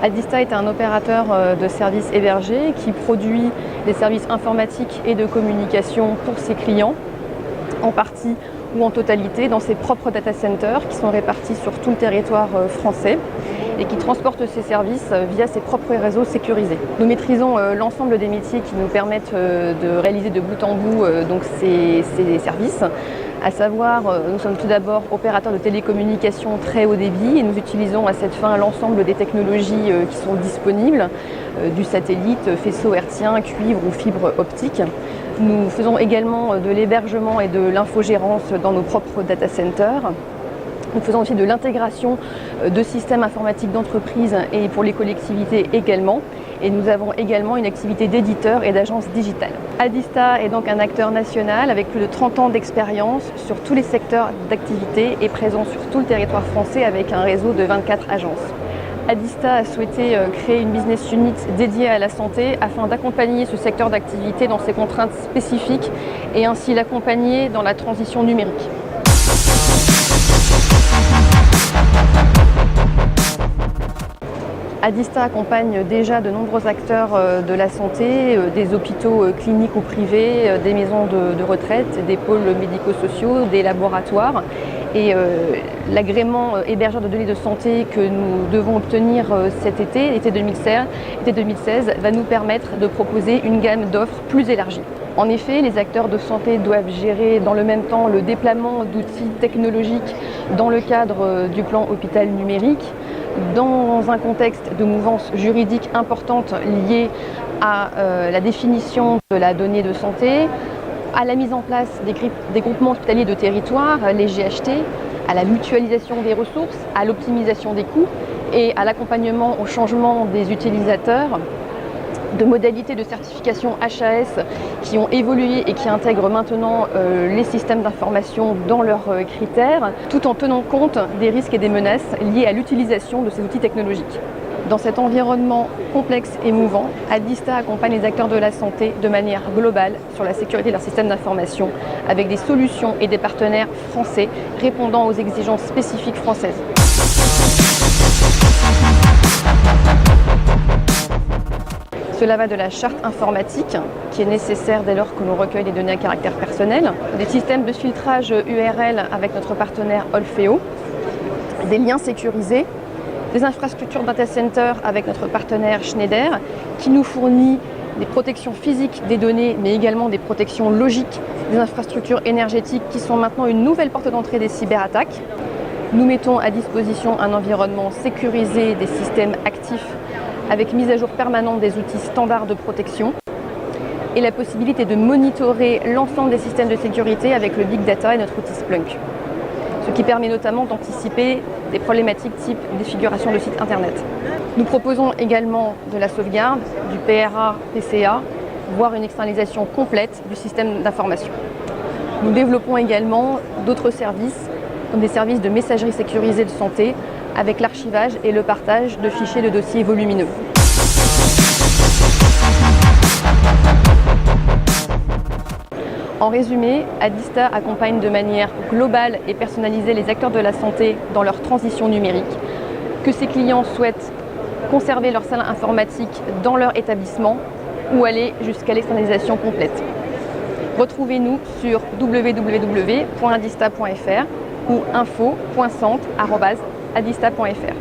Adista est un opérateur de services hébergés qui produit des services informatiques et de communication pour ses clients, en partie ou en totalité dans ses propres data centers qui sont répartis sur tout le territoire français et qui transportent ces services via ses propres réseaux sécurisés. Nous maîtrisons l'ensemble des métiers qui nous permettent de réaliser de bout en bout donc ces services. À savoir, nous sommes tout d'abord opérateurs de télécommunications très haut débit et nous utilisons à cette fin l'ensemble des technologies qui sont disponibles, du satellite, faisceau hertzien, cuivre ou fibre optique. Nous faisons également de l'hébergement et de l'infogérance dans nos propres data centers. Nous faisons aussi de l'intégration de systèmes informatiques d'entreprise et pour les collectivités également. Et nous avons également une activité d'éditeur et d'agence digitale. Adista est donc un acteur national avec plus de 30 ans d'expérience sur tous les secteurs d'activité et présent sur tout le territoire français avec un réseau de 24 agences. Adista a souhaité créer une business unit dédiée à la santé afin d'accompagner ce secteur d'activité dans ses contraintes spécifiques et ainsi l'accompagner dans la transition numérique. Adista accompagne déjà de nombreux acteurs de la santé, des hôpitaux cliniques ou privés, des maisons de retraite, des pôles médico-sociaux, des laboratoires. Et l'agrément hébergeur de données de santé que nous devons obtenir cet été, l'été 2016, va nous permettre de proposer une gamme d'offres plus élargie. En effet, les acteurs de santé doivent gérer dans le même temps le déploiement d'outils technologiques dans le cadre du plan hôpital numérique, dans un contexte de mouvance juridique importante liée à la définition de la donnée de santé, à la mise en place des groupements hospitaliers de territoire, les GHT, à la mutualisation des ressources, à l'optimisation des coûts et à l'accompagnement au changement des utilisateurs, de modalités de certification HAS qui ont évolué et qui intègrent maintenant les systèmes d'information dans leurs critères, tout en tenant compte des risques et des menaces liés à l'utilisation de ces outils technologiques. Dans cet environnement complexe et mouvant, Adista accompagne les acteurs de la santé de manière globale sur la sécurité de leurs systèmes d'information avec des solutions et des partenaires français répondant aux exigences spécifiques françaises. Cela va de la charte informatique, qui est nécessaire dès lors que l'on recueille des données à caractère personnel, des systèmes de filtrage URL avec notre partenaire Olfeo, des liens sécurisés, des infrastructures data center avec notre partenaire Schneider, qui nous fournit des protections physiques des données, mais également des protections logiques des infrastructures énergétiques qui sont maintenant une nouvelle porte d'entrée des cyberattaques. Nous mettons à disposition un environnement sécurisé des systèmes actifs avec mise à jour permanente des outils standards de protection et la possibilité de monitorer l'ensemble des systèmes de sécurité avec le Big Data et notre outil Splunk. Ce qui permet notamment d'anticiper des problématiques type défiguration de sites internet. Nous proposons également de la sauvegarde, du PRA, PCA, voire une externalisation complète du système d'information. Nous développons également d'autres services, comme des services de messagerie sécurisée de santé, avec l'archivage et le partage de fichiers de dossiers volumineux. En résumé, Adista accompagne de manière globale et personnalisée les acteurs de la santé dans leur transition numérique, que ses clients souhaitent conserver leur salle informatique dans leur établissement ou aller jusqu'à l'externalisation complète. Retrouvez-nous sur www.adista.fr ou info.centre@adista.fr.